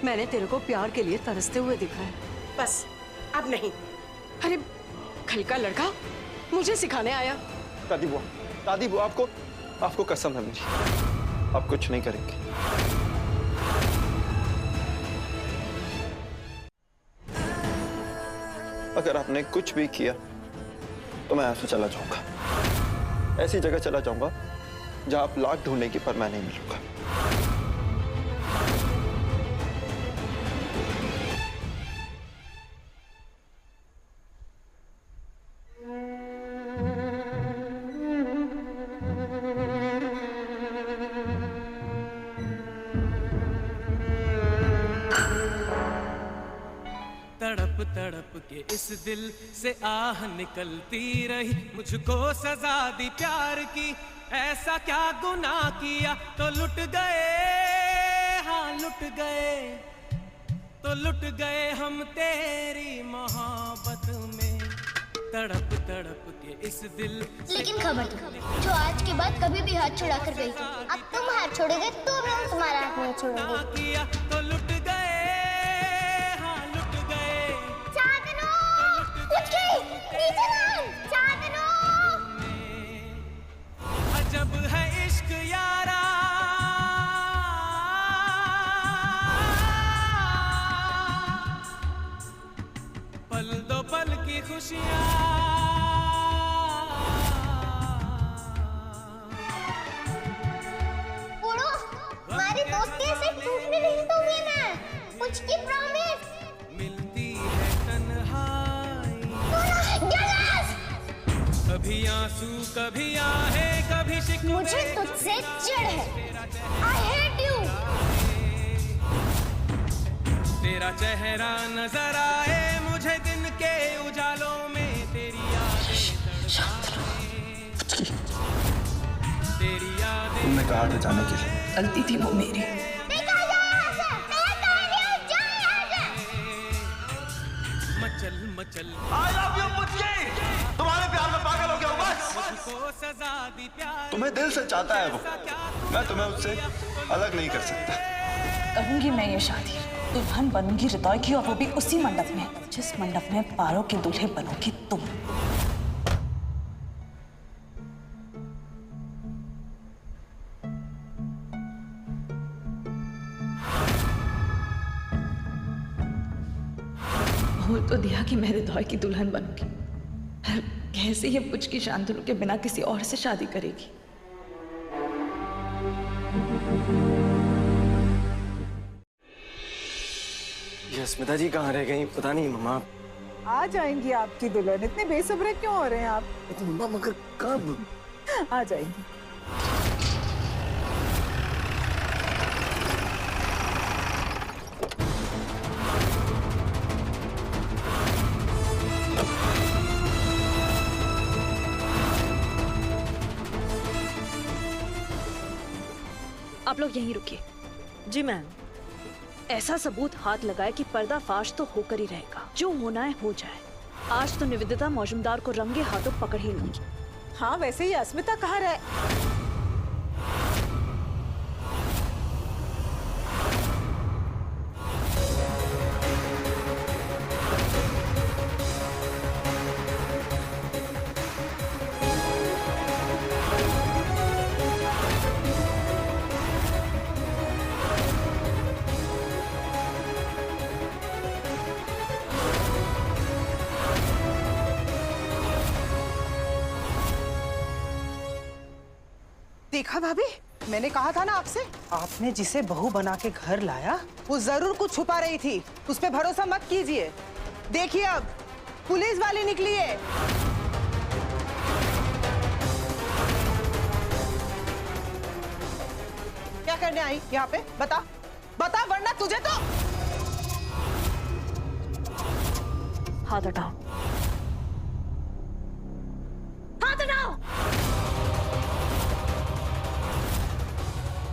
S15: मैंने तेरे को प्यार के लिए तरसते हुए देखा है। बस अब नहीं। अरे खल का लड़का मुझे सिखाने आया।
S1: दादी बुआ, आपको कसम है मेरी, आप कुछ नहीं करेंगे। अगर आपने कुछ भी किया तो मैं यहाँ से चला जाऊंगा, ऐसी जगह चला जाऊंगा जहां आप लाख ढूंढेंगे पर मैं नहीं मिलूंगा।
S16: तड़प तड़प के इस दिल से आह निकलती रही, मुझको सजा दी प्यार की, ऐसा क्या गुनाह किया तो लुट गए, हाँ लुट गए, तो लुट गए हम तेरी मोहब्बत में। तड़प तड़प के इस दिल से।
S18: लेकिन खबर जो आज के बाद कभी भी हाथ छुड़ा कर गई, अब तुम हाथ छोड़ोगे तो भी हम तुम्हारा हाथ नहीं छोड़ेंगे।
S16: किया तो लुट गए, अजब है इश्क यारा, पल दो पल की खुशियां,
S18: बूढ़ो, हमारी दोस्ती ऐसे टूटने नहीं दूंगी मैं, कुछ की प्रॉमिस।
S16: मिलती है तन्हाई, कभी आंसू कभी आहे, कभी शिकवे।
S18: मुझे तुझसे चिढ़ है, I hate you।
S16: तेरा चेहरा नजर आए मुझे दिन के उजालों में, तेरी यादें तेरी यादें।
S1: तुमने कहा था जाने के लिए,
S12: गलती थी वो मेरी।
S16: मचल मचल।
S7: I love you, मुझे। तुम्हारे प्यार में पागल हो गया
S1: तुम्हें दिल से चाहता है वो, मैं तुम्हें उससे अलग नहीं कर सकता।
S12: करूंगी मैं ये शादी, दुल्हन बनूंगी हृदय की, और वो भी उसी मंडप में जिस मंडप में पारो के दूल्हे बनोगी तुम। बोल तो दिया कि मैं हृदय की दुल्हन बनूंगी, पर कैसे ये पुच की शांतनु के बिना किसी और से शादी करेगी?
S7: ये स्मिता जी कहाँ रह गई पता नहीं मम्मा।
S4: आ जाएंगी आपकी दुल्हन, इतने बेसब्र क्यों हो रहे हैं आप?
S7: मम्मा मगर कब?
S4: आ जाएंगी।
S12: आप लोग यहीं रुकिए।
S15: जी मैम।
S12: ऐसा सबूत हाथ लगाए कि पर्दाफाश तो होकर ही रहेगा, जो होना है हो जाए। आज तो निवेदिता मौजूमदार को रंगे हाथों पकड़ ही लूंगी।
S4: हाँ वैसे ही अस्मिता कहाँ रहे? देखा भाभी, मैंने कहा था ना आपसे, आपने जिसे बहू बना के घर लाया वो जरूर कुछ छुपा रही थी। उस पे भरोसा मत कीजिए। देखिए अब पुलिस वाली निकली है। क्या करने आई यहाँ पे? बता बता, वरना तुझे तो।
S12: हाथ हटाओ।
S3: हाथ हटाओ।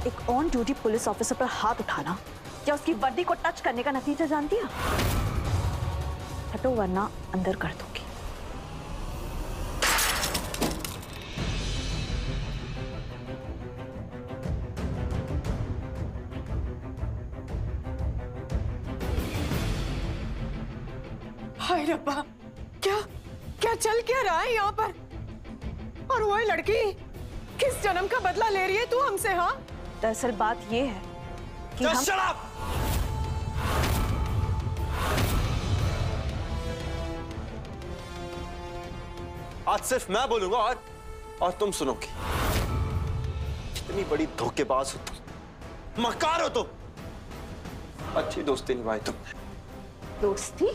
S12: एक ऑन ड्यूटी पुलिस ऑफिसर पर हाथ उठाना या उसकी वर्दी को टच करने का नतीजा जानती है? हटो वरना अंदर कर दूंगी।
S15: हाय रब्बा, क्या क्या चल क्या रहा है यहाँ पर? और वो लड़की किस जन्म का बदला ले रही है तू हमसे? हाँ
S12: दरअसल बात ये है कि हम...
S1: आज सिर्फ मैं बोलूंगा और तुम सुनोगी। कितनी बड़ी धोखेबाज हो तुम, मक्कार हो तुम। अच्छी दोस्ती निभाई तुमने।
S12: दोस्ती?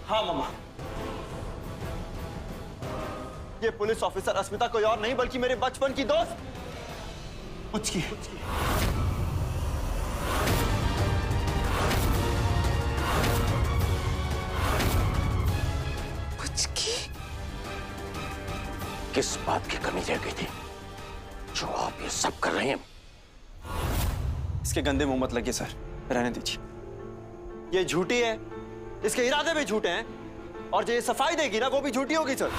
S1: हाँ मम्मा, ये पुलिस ऑफिसर अस्मिता कोई और नहीं बल्कि मेरे बचपन की दोस्त पुच की।
S14: किस बात की कमी रह गई थी जो आप ये सब कर रहे हैं?
S1: इसके गंदे मुंह मत लगिए सर, रहने दीजिए। ये झूठी है, इसके इरादे भी झूठे हैं, और जो ये सफाई देगी ना वो भी झूठी होगी सर।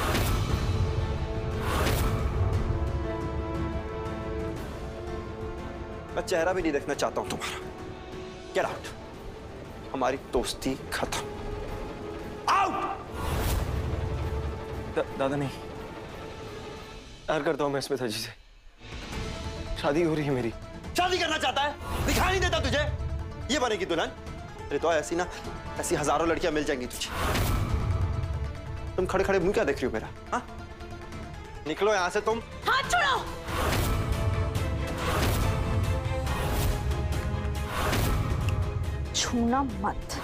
S1: मैं चेहरा भी नहीं देखना चाहता हूं तुम्हारा। Get out. हमारी दोस्ती खत्म। आउट।
S7: दादा नहीं, प्यार करता हूं मैं स्मिता जी से। शादी हो रही है मेरी।
S1: शादी करना चाहता है? दिखाई नहीं देता तुझे? ये बनेगी दुल्हन? अरे तो ऐसी ना, ऐसी हजारों लड़कियां मिल जाएंगी तुझे। तुम खड़े खड़े मुंह क्या देख रही हो मेरा? हाँ, निकलो यहां से तुम।
S12: हाथ छोड़ो। छूना मत।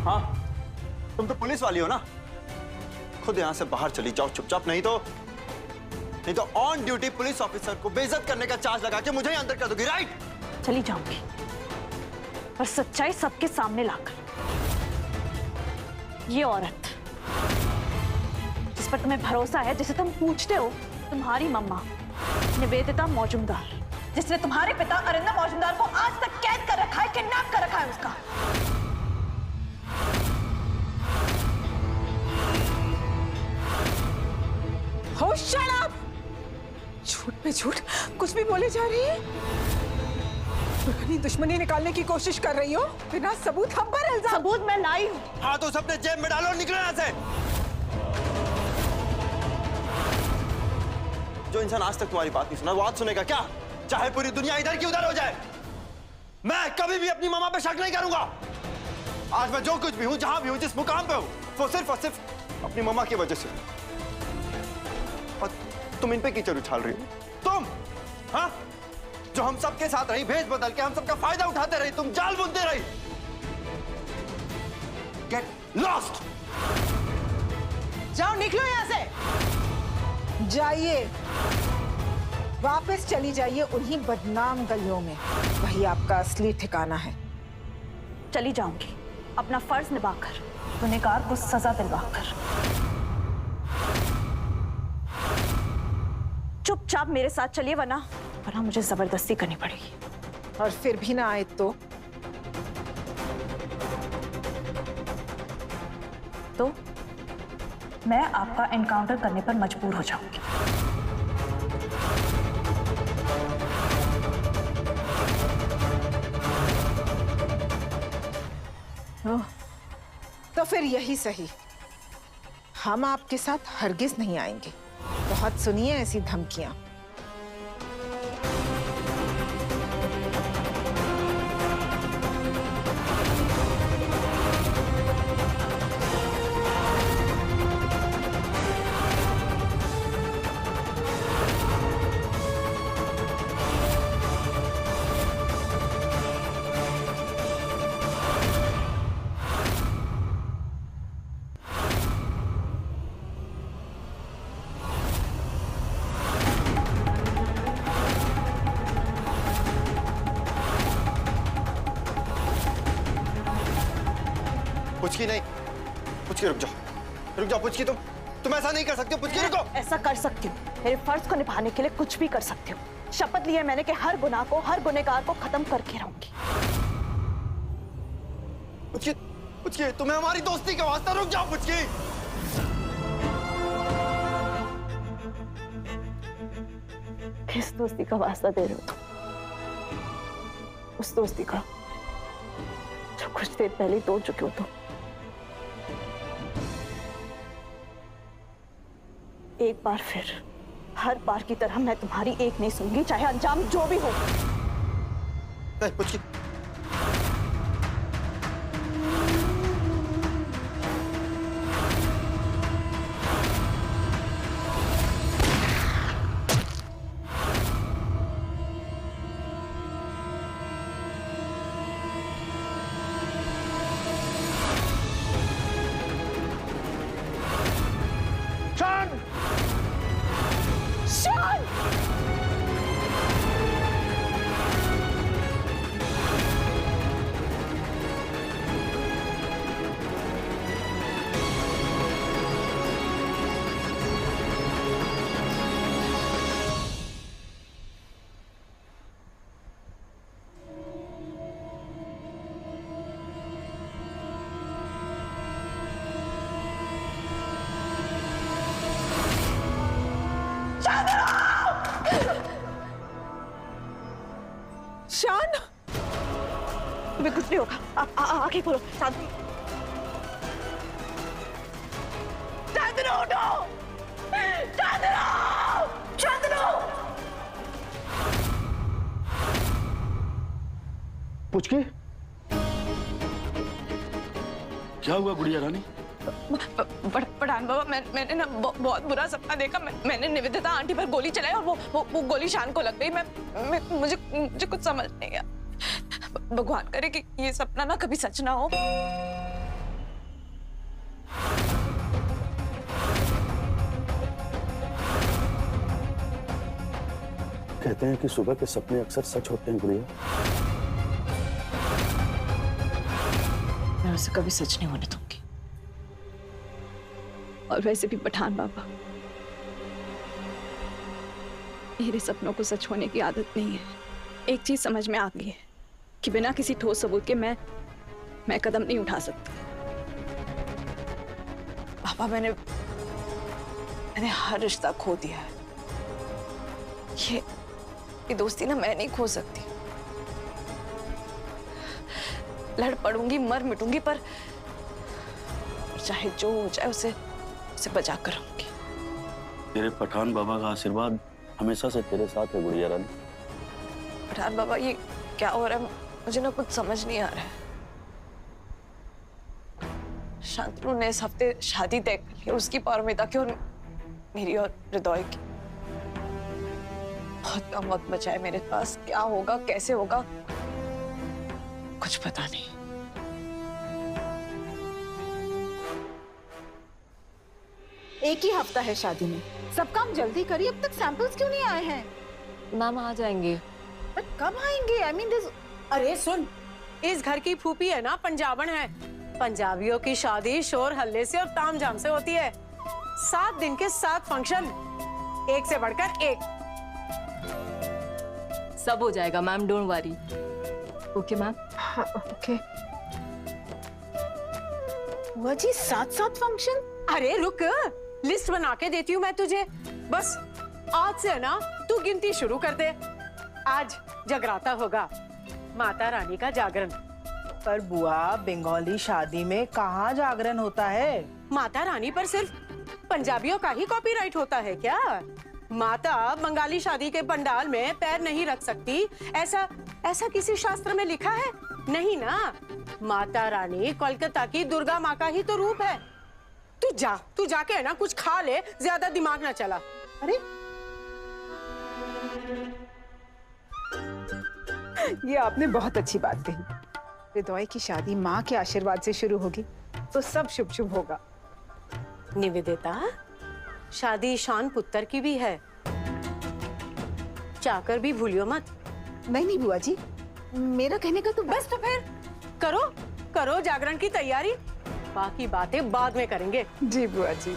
S1: हाँ, तुम तो पुलिस वाली हो ना, खुद यहां से बाहर चली जाओ चुपचाप, नहीं तो ऑन ड्यूटी पुलिस ऑफिसर को बेइज्जत करने का चार्ज लगा के मुझे ही अंदर कर दोगी, राइट?
S12: चली जाऊंगी, पर सच्चाई सबके सामने लाकर। ये औरत जिस पर तुम्हें भरोसा है, जिसे तुम पूछते हो, तुम्हारी मम्मा निवेदिता मौजूमदार, जिसने तुम्हारे पिता अरिंदम मौजूमदार को आज तक कैद कर रखा है, किडनैप कर रखा है उसका।
S4: मैं झूठ कुछ भी बोले जा रही है? पुरानी दुश्मनी निकालने की कोशिश कर रही हो? बिना सबूत हम पर इल्जाम।
S10: सबूत मैं लाई हूँ।
S1: हाँ तो सबने जेब में डालो, निकलो यहाँ से। जो इंसान आज तक तुम्हारी बात नहीं सुना वो आज सुनेगा क्या? चाहे पूरी दुनिया इधर की उधर हो जाए, मैं कभी भी अपनी मामा पे शक नहीं करूंगा। आज मैं जो कुछ भी हूं, जहां भी हूं, जिस मुकाम पे हूं, वो सिर्फ और सिर्फ अपनी मामा की वजह से। और तुम इन पे कीचड़ उछाल रही हो। तुम, हाँ, जो हम सबके साथ रही, भेद बदल के हम सबका फायदा उठाते रही, तुम जाल बुनते रही। Get lost.
S15: जाओ, निकलो यहाँ से।
S4: जाइए, वापस चली जाइए उन्हीं बदनाम गलियों में। वही आपका असली ठिकाना है।
S12: चली जाऊंगी, अपना फर्ज निभाकर, गुनहगार को सजा दिलवाकर। चुपचाप मेरे साथ चलिए, वरना मुझे जबरदस्ती करनी पड़ेगी।
S4: और फिर भी ना आए
S12: तो मैं आपका एनकाउंटर करने पर मजबूर हो जाऊंगी।
S4: तो फिर यही सही, हम आपके साथ हरगिज नहीं आएंगे। बहुत सुनिए ऐसी धमकियां।
S1: पुचकी नहीं, पुचकी रुक जाओ पुचकी, तुम ऐसा नहीं कर सकती हो पुचकी, रुको।
S12: ऐसा कर सकती हूँ, मेरे फर्ज को निभाने के लिए कुछ भी कर सकती हूँ। शपथ ली है मैंने कि हर गुनाह को, हर गुनहगार को खत्म करके रहूंगी।
S1: पुचकी, तुम्हें हमारी दोस्ती का वास्ता, रुक जाओ पुचकी।
S12: किस दोस्ती का वास्ता दे रहे हो तुम? उस दोस्ती का जो कुछ देर पहले ही तोड़ चुके हो तुम। एक बार फिर, हर बार की तरह मैं तुम्हारी एक नहीं सुनूंगी, चाहे अंजाम जो भी हो।
S1: पुचकी,
S12: शान, तुम्हें कुछ नहीं होगा। आंखें खोलो। शांति, शांतनु, उठो। शांतनु, शांतनु।
S17: पुचकी, क्या हुआ गुड़िया रानी?
S12: पठान बाबा, मैंने ना बहुत बुरा सपना देखा। मैंने निवेदिता आंटी पर गोली चलाई और वो गोली शान को लग गई। मुझे कुछ समझ नहीं आया। भगवान करे कि ये सपना ना कभी सच ना हो।
S17: कहते हैं कि सुबह के सपने अक्सर सच होते हैं गुड़िया।
S12: मैं उसे कभी सच नहीं होने दूंगी। और वैसे भी पठान बाबा, मेरे सपनों को सच होने की आदत नहीं है। एक चीज समझ में आ गई है कि बिना किसी ठोस सबूत के मैं कदम नहीं उठा सकती। पापा, मैंने हर रिश्ता खो दिया है। ये दोस्ती ना मैं नहीं खो सकती। लड़ पड़ूंगी, मर मिटूंगी, पर चाहे जो हो जाए उसे बचा कर रहूंगी।
S17: तेरे पठान बाबा का आशीर्वाद हमेशा से तेरे साथ है गुड़िया रानी।
S12: पठान बाबा, ये क्या हो रहा है? मुझे ना कुछ समझ नहीं आ रहा है। शांतनु ने इस हफ्ते शादी तय कर ली, उसकी पारमिता की और मेरी और हृदय की। बहुत कम वक्त बचा है मेरे पास। क्या होगा, कैसे होगा, कुछ पता नहीं।
S4: एक ही हफ्ता है शादी में, सब काम जल्दी करिए। अब तक सैंपल्स क्यों नहीं आए हैं?
S12: मैम आ जाएंगे।
S4: बट कब आएंगे? आई मीन
S15: अरे सुन, इस घर की फूफी है ना पंजाबन है। पंजाबियों की शादी शोर हल्ले से और तामझाम से होती है। 7 दिन के 7 फंक्शन, एक से बढ़कर एक।
S12: सब हो जाएगा ma'am, don't worry. Okay ma'am.
S4: Okay. वो जी 7 फंक्शन?
S15: अरे रुक, लिस्ट बना के देती हूँ मैं तुझे। बस आज से ना तू गिनती शुरू कर दे। आज जगराता होगा, माता रानी का जागरण।
S5: पर बुआ, बंगाली शादी में कहाँ जागरण होता है?
S15: माता रानी पर सिर्फ पंजाबियों का ही कॉपीराइट होता है क्या? माता बंगाली शादी के पंडाल में पैर नहीं रख सकती, ऐसा किसी शास्त्र में लिखा है? नहीं ना। माता रानी कोलकाता की दुर्गा माँ का ही तो रूप है। तू जाके है ना कुछ खा ले, ज्यादा दिमाग ना चला।
S4: अरे ये आपने बहुत अच्छी बात कही। हृदय की शादी माँ के आशीर्वाद से शुरू होगी तो सब शुभ शुभ होगा।
S15: निवेदिता, शादी शान पुत्र की भी है, चाकर भी भूलियो मत।
S4: नहीं बुआ जी, मेरा कहने का तो
S15: बस। तो फिर करो जागरण की तैयारी, बाकी बातें बाद में करेंगे।
S4: जी बुआ जी।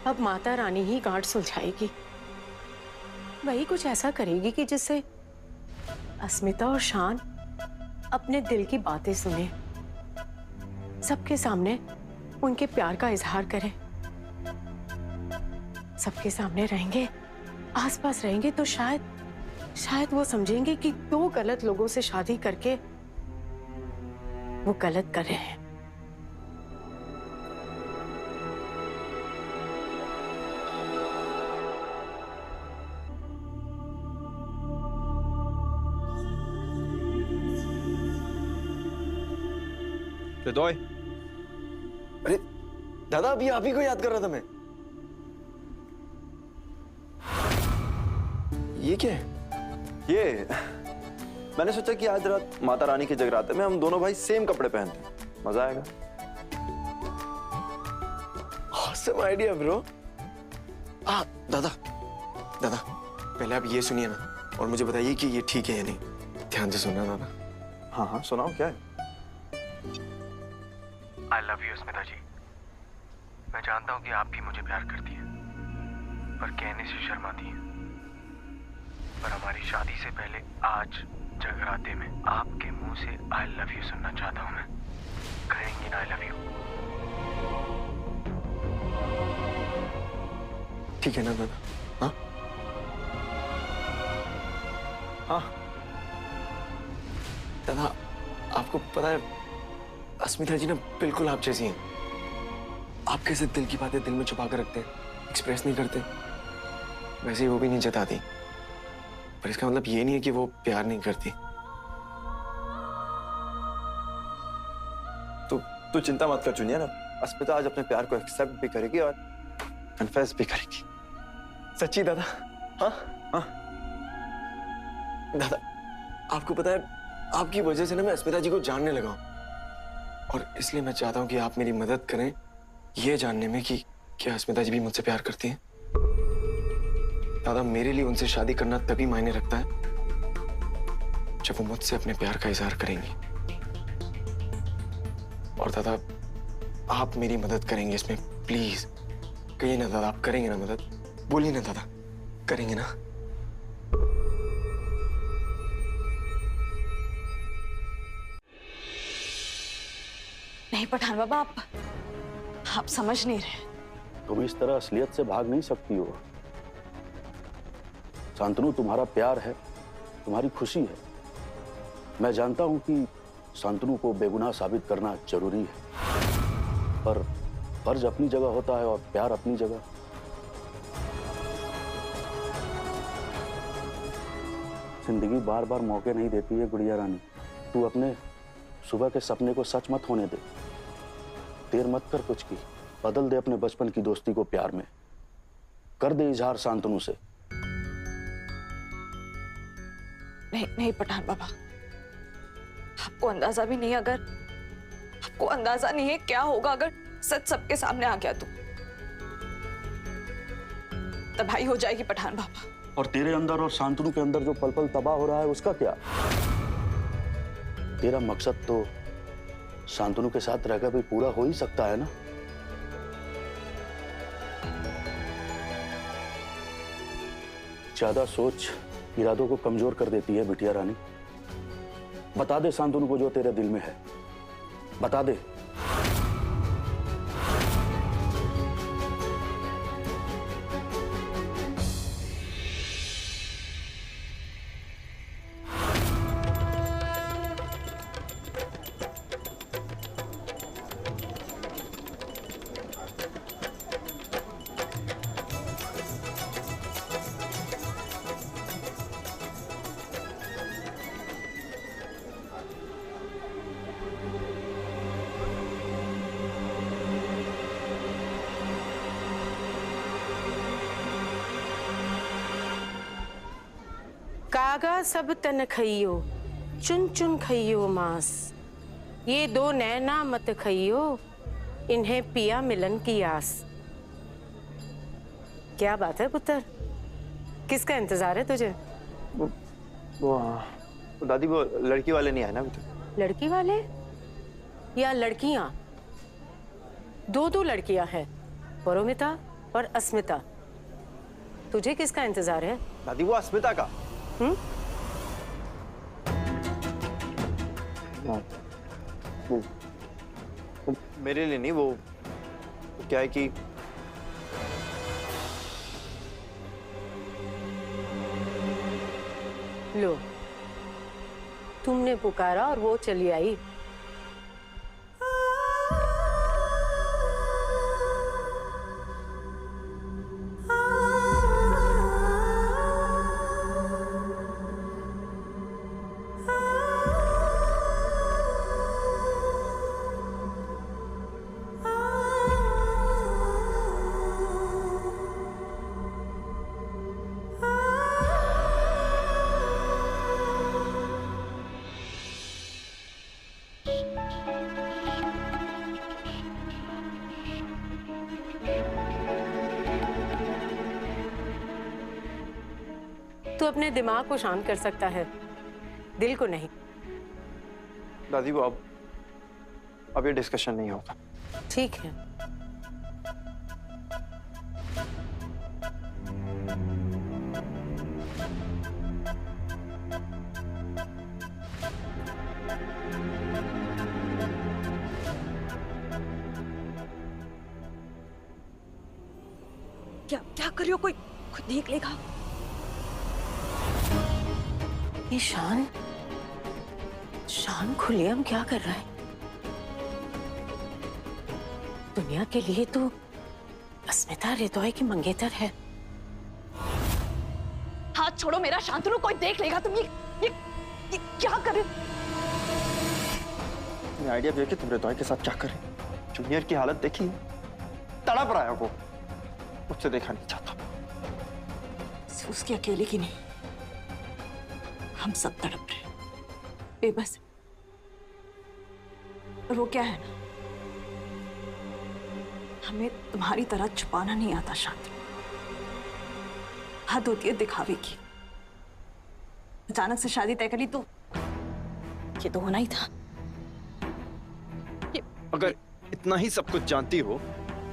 S15: अब माता रानी ही गांठ सुलझाएगी। वही कुछ ऐसा करेगी कि जिससे अस्मिता और शान अपने दिल की बातें सुने, सबके सामने उनके प्यार का इजहार करें। सबके सामने रहेंगे, आसपास रहेंगे तो शायद वो समझेंगे कि 2 गलत लोगों से शादी करके वो गलत कर रहे हैं।
S1: हृदय,
S7: अरे दादा, अभी आप ही को याद कर रहा था मैं। ये क्या है?
S1: ये मैंने सोचा कि आज रात माता रानी के जगराते में हम दोनों भाई सेम कपड़े पहनते हैं, मजा आएगा।
S7: Awesome idea bro. दादा पहले आप ये सुनिए ना और मुझे बताइए कि ये ठीक है या नहीं। ध्यान से सुनना दादा।
S1: हाँ सुनाओ, क्या है?
S2: आई लव यू अस्मिता जी। मैं जानता हूँ कि आप भी मुझे प्यार करती हैं, पर कहने से शर्माती हैं। पर हमारी शादी से पहले आज जगराते में आपके मुंह से आई लव यू सुनना चाहता हूँ मैं। कहेंगी ना आई लव यू?
S7: ठीक है ना दादा? हाँ हाँ दादा, आपको पता है अस्मिता जी ना बिल्कुल आप जैसी हैं। आप कैसे दिल की बातें दिल में छुपा कर रखते हैं, एक्सप्रेस नहीं करते, वैसे ही वो भी नहीं जताती। पर इसका मतलब ये नहीं है कि वो प्यार नहीं करती।
S1: तू चिंता मत कर चुनिया ना, अस्मिता आज अपने प्यार को एक्सेप्ट भी करेगी और कन्फेस भी करेगी।
S7: सच्ची दादा? हाँ
S1: हाँ
S7: दादा, आपको पता है आपकी वजह से ना मैं अस्मिता जी को जानने लगा हूं, और इसलिए मैं चाहता हूं कि आप मेरी मदद करें ये जानने में कि क्या अस्मिता जी भी मुझसे प्यार करती हैं। दादा, मेरे लिए उनसे शादी करना तभी मायने रखता है जब वो मुझसे अपने प्यार का इजहार करेंगी। और दादा, आप मेरी मदद करेंगे इसमें, प्लीज कहिए ना दादा, आप करेंगे ना मदद? बोलिए ना दादा, करेंगे ना?
S12: नहीं पठान बाबा, आप समझ नहीं रहे।
S17: तुम इस तरह असलियत से भाग नहीं सकती हो। शांतनु तुम्हारा प्यार है, तुम्हारी खुशी है। मैं जानता हूं कि शांतनु को बेगुनाह साबित करना जरूरी है, पर फर्ज अपनी जगह होता है और प्यार अपनी जगह। जिंदगी बार बार मौके नहीं देती है गुड़िया रानी। तू अपने सुबह के सपने को सच मत होने दे। देर मत कर कुछ की, बदल दे अपने बचपन की दोस्ती को प्यार में। कर दे इजहार शांतनु से।
S12: नहीं नहीं पठान बाबा, आपको अंदाजा भी नहीं, अगर आपको अंदाजा नहीं है क्या होगा अगर सच सबके सामने आ गया तो तबाही हो जाएगी पठान बाबा।
S17: और तेरे अंदर और शांतनु के अंदर जो पल पल तबाह हो रहा है उसका क्या? तेरा मकसद तो शांतनु के साथ रहकर भी पूरा हो ही सकता है ना। ज्यादा सोच इरादों को कमजोर कर देती है बिटिया रानी। बता दे शांतनु को जो तेरे दिल में है, बता दे।
S15: कागा सब तन खइयो, चुन चुन खइयो मांस। ये दो नैना मत खइयो, इन्हें पिया मिलन की आस। क्या बात है पुत्र, किसका इंतजार है तुझे?
S1: वो दादी, वो लड़की वाले नहीं आए ना अभी तक।
S15: लड़की वाले या लड़कियां? दो लड़कियां हैं, परोमिता और अस्मिता। तुझे किसका इंतजार है?
S1: दादी वो अस्मिता का। वो मेरे लिए नहीं, वो क्या है कि
S15: लो, तुमने पुकारा और वो चली आई। तू अपने दिमाग को शांत कर सकता है, दिल को नहीं।
S1: दादी वो अब ये डिस्कशन नहीं होगा।
S15: ठीक है।
S12: क्या क्या कर रही हो? कोई देख लेगा।
S15: ये शान खुलेआम क्या कर रहा है? दुनिया के लिए तो अस्मिता हृदय की मंगेतर है।
S12: हाथ छोड़ो मेरा शांतनु, कोई देख लेगा। तुम ये क्या कर रहे?
S1: आइडिया भी है कि तुम हृदय के साथ क्या करें। जूनियर की हालत देखी, तड़प रहा है वो, मुझसे देखा नहीं चाहता।
S12: उसकी अकेले की नहीं, हम सब तड़प रहे, बेबस। और वो क्या है ना, हमें तुम्हारी तरह छुपाना नहीं आता शांति। हद होती है दिखावे की। अचानक से शादी तय करी तो ये तो होना ही था।
S1: अगर इतना ही सब कुछ जानती हो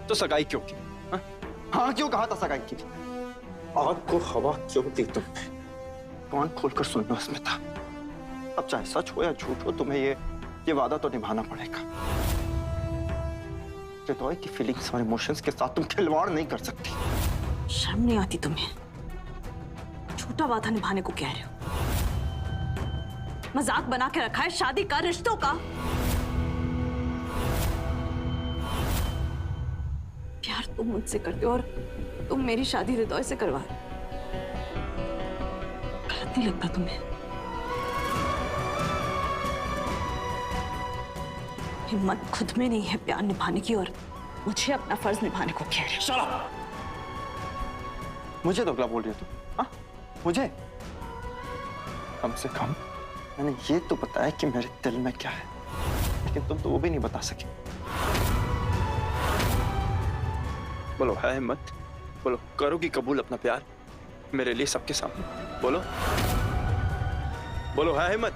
S1: तो सगाई क्यों की? हाँ क्यों कहा था सगाई की? आग को हवा क्यों दी तुमने? कान खोलकर सुन लो अस्मिता, अब चाहे सच हो या झूठ हो, तुम्हें ये वादा तो निभाना पड़ेगा। हृदय की फीलिंग्स और इमोशंस के साथ तुम खिलवाड़ नहीं कर सकती।
S12: शर्म नहीं आती तुम्हें? छोटा वादा निभाने को कह रहे हो? मजाक बना के रखा है शादी का, रिश्तों का। प्यार तुम मुझसे करते हो और तुम मेरी शादी हृदय से करवा रहे हो। गलत नहीं लगता तुम्हें? हिम्मत खुद में नहीं है प्यार निभाने की और मुझे अपना फर्ज निभाने को कह रहे हो।
S1: Shut up! मुझे दोगला बोल रही हो तुम? हाँ, मुझे? कम से कम मैंने ये तो बताया कि मेरे दिल में क्या है, लेकिन तुम तो वो भी नहीं बता सके। बोलो है हिम्मत? बोलो करोगी कबूल अपना प्यार मेरे लिए सबके सामने? बोलो बोलो है हिम्मत?